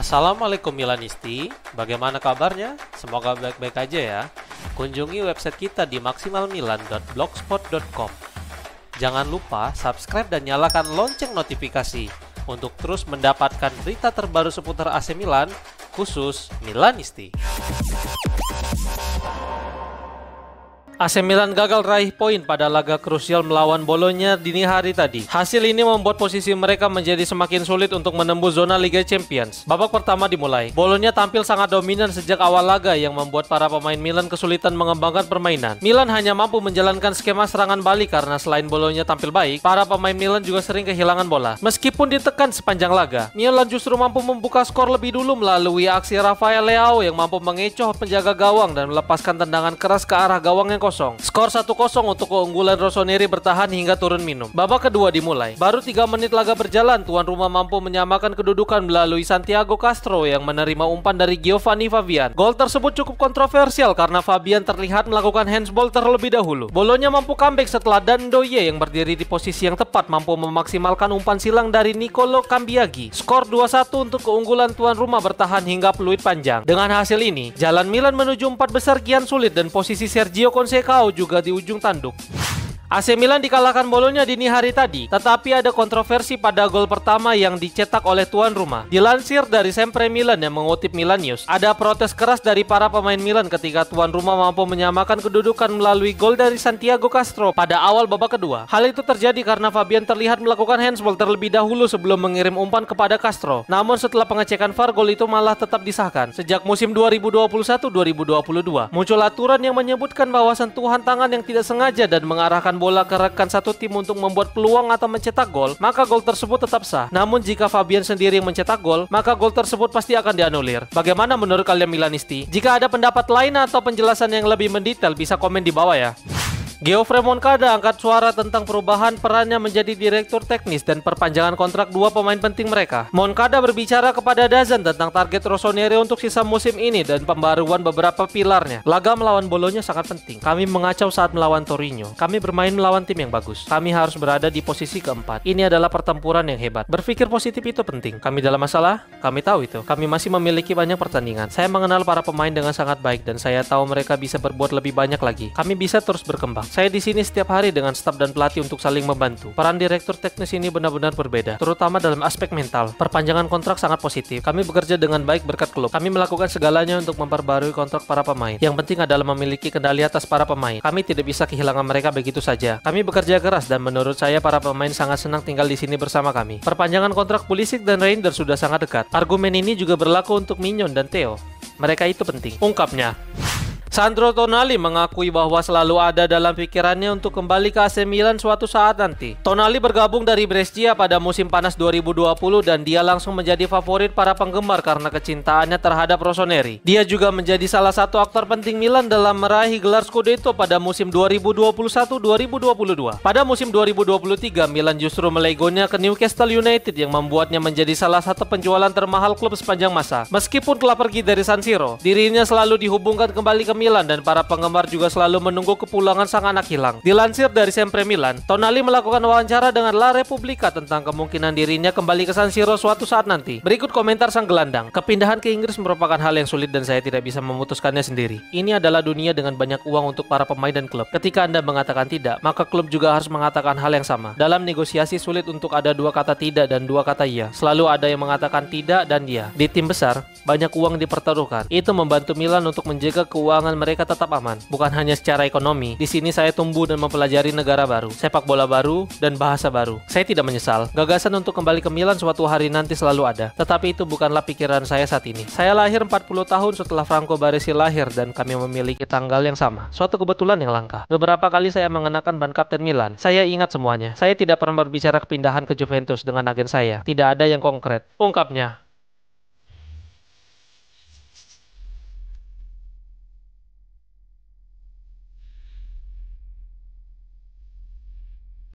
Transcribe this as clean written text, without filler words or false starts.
Assalamualaikum Milanisti, bagaimana kabarnya? Semoga baik-baik aja ya. Kunjungi website kita di maksimalmilan.blogspot.com. Jangan lupa subscribe dan nyalakan lonceng notifikasi untuk terus mendapatkan berita terbaru seputar AC Milan, khusus Milanisti. AC Milan gagal raih poin pada laga krusial melawan Bolonya dini hari tadi. Hasil ini membuat posisi mereka menjadi semakin sulit untuk menembus zona Liga Champions. Babak pertama dimulai. Bolonya tampil sangat dominan sejak awal laga yang membuat para pemain Milan kesulitan mengembangkan permainan. Milan hanya mampu menjalankan skema serangan balik karena selain Bolonya tampil baik, para pemain Milan juga sering kehilangan bola. Meskipun ditekan sepanjang laga, Milan justru mampu membuka skor lebih dulu melalui aksi Rafael Leao yang mampu mengecoh penjaga gawang dan melepaskan tendangan keras ke arah gawang yang kosong. Skor 1-0 untuk keunggulan Rossoneri bertahan hingga turun minum. Babak kedua dimulai. Baru 3 menit laga berjalan, tuan rumah mampu menyamakan kedudukan melalui Santiago Castro yang menerima umpan dari Giovanni Fabian. Gol tersebut cukup kontroversial karena Fabian terlihat melakukan handsball terlebih dahulu. Bolonya mampu comeback setelah Dandoye yang berdiri di posisi yang tepat mampu memaksimalkan umpan silang dari Nicolo Cambiaghi. Skor 2-1 untuk keunggulan tuan rumah bertahan hingga peluit panjang. Dengan hasil ini, jalan Milan menuju 4 besar kian sulit dan posisi Sergio Conceição juga di ujung tanduk. AC Milan dikalahkan Bolonya dini hari tadi, tetapi ada kontroversi pada gol pertama yang dicetak oleh tuan rumah. Dilansir dari Sempre Milan yang mengutip Milan News, ada protes keras dari para pemain Milan ketika tuan rumah mampu menyamakan kedudukan melalui gol dari Santiago Castro pada awal babak kedua. Hal itu terjadi karena Fabian terlihat melakukan handsball terlebih dahulu sebelum mengirim umpan kepada Castro. Namun setelah pengecekan VAR, gol itu malah tetap disahkan. Sejak musim 2021-2022, muncul aturan yang menyebutkan bahwa sentuhan tangan yang tidak sengaja dan mengarahkan bola ke rekan satu tim untuk membuat peluang atau mencetak gol, maka gol tersebut tetap sah. Namun jika Fabian sendiri yang mencetak gol, maka gol tersebut pasti akan dianulir. Bagaimana menurut kalian Milanisti? Jika ada pendapat lain atau penjelasan yang lebih mendetail, bisa komen di bawah ya. Geoffrey Moncada angkat suara tentang perubahan perannya menjadi direktur teknis dan perpanjangan kontrak dua pemain penting mereka. Moncada berbicara kepada Dazan tentang target Rossoneri untuk sisa musim ini dan pembaruan beberapa pilarnya. Laga melawan Bolonya sangat penting. Kami mengacau saat melawan Torino. Kami bermain melawan tim yang bagus. Kami harus berada di posisi keempat. Ini adalah pertempuran yang hebat. Berpikir positif itu penting. Kami dalam masalah? Kami tahu itu. Kami masih memiliki banyak pertandingan. Saya mengenal para pemain dengan sangat baik dan saya tahu mereka bisa berbuat lebih banyak lagi. Kami bisa terus berkembang. Saya di sini setiap hari dengan staf dan pelatih untuk saling membantu. Peran direktur teknis ini benar-benar berbeda, terutama dalam aspek mental. Perpanjangan kontrak sangat positif. Kami bekerja dengan baik berkat klub. Kami melakukan segalanya untuk memperbarui kontrak para pemain. Yang penting adalah memiliki kendali atas para pemain. Kami tidak bisa kehilangan mereka begitu saja. Kami bekerja keras dan menurut saya para pemain sangat senang tinggal di sini bersama kami. Perpanjangan kontrak Pulisic dan Reinders sudah sangat dekat. Argumen ini juga berlaku untuk Mignon dan Theo. Mereka itu penting, ungkapnya. Sandro Tonali mengakui bahwa selalu ada dalam pikirannya untuk kembali ke AC Milan suatu saat nanti. Tonali bergabung dari Brescia pada musim panas 2020 dan dia langsung menjadi favorit para penggemar karena kecintaannya terhadap Rossoneri. Dia juga menjadi salah satu aktor penting Milan dalam meraih gelar Scudetto pada musim 2021-2022. Pada musim 2023, Milan justru melegonya ke Newcastle United yang membuatnya menjadi salah satu penjualan termahal klub sepanjang masa. Meskipun telah pergi dari San Siro, dirinya selalu dihubungkan kembali ke Milan dan para penggemar juga selalu menunggu kepulangan sang anak hilang. Dilansir dari Sempre Milan, Tonali melakukan wawancara dengan La Repubblica tentang kemungkinan dirinya kembali ke San Siro suatu saat nanti. Berikut komentar sang gelandang. Kepindahan ke Inggris merupakan hal yang sulit dan saya tidak bisa memutuskannya sendiri. Ini adalah dunia dengan banyak uang untuk para pemain dan klub. Ketika Anda mengatakan tidak, maka klub juga harus mengatakan hal yang sama. Dalam negosiasi sulit untuk ada dua kata tidak dan dua kata iya. Selalu ada yang mengatakan tidak dan iya. Di tim besar, banyak uang dipertaruhkan. Itu membantu Milan untuk menjaga keuangan mereka tetap aman, bukan hanya secara ekonomi. Di sini saya tumbuh dan mempelajari negara baru, sepak bola baru, dan bahasa baru. Saya tidak menyesal. Gagasan untuk kembali ke Milan suatu hari nanti selalu ada. Tetapi itu bukanlah pikiran saya saat ini. Saya lahir 40 tahun setelah Franco Baresi lahir dan kami memiliki tanggal yang sama. Suatu kebetulan yang langka. Beberapa kali saya mengenakan ban kapten Milan. Saya ingat semuanya. Saya tidak pernah berbicara kepindahan ke Juventus dengan agen saya. Tidak ada yang konkret, ungkapnya.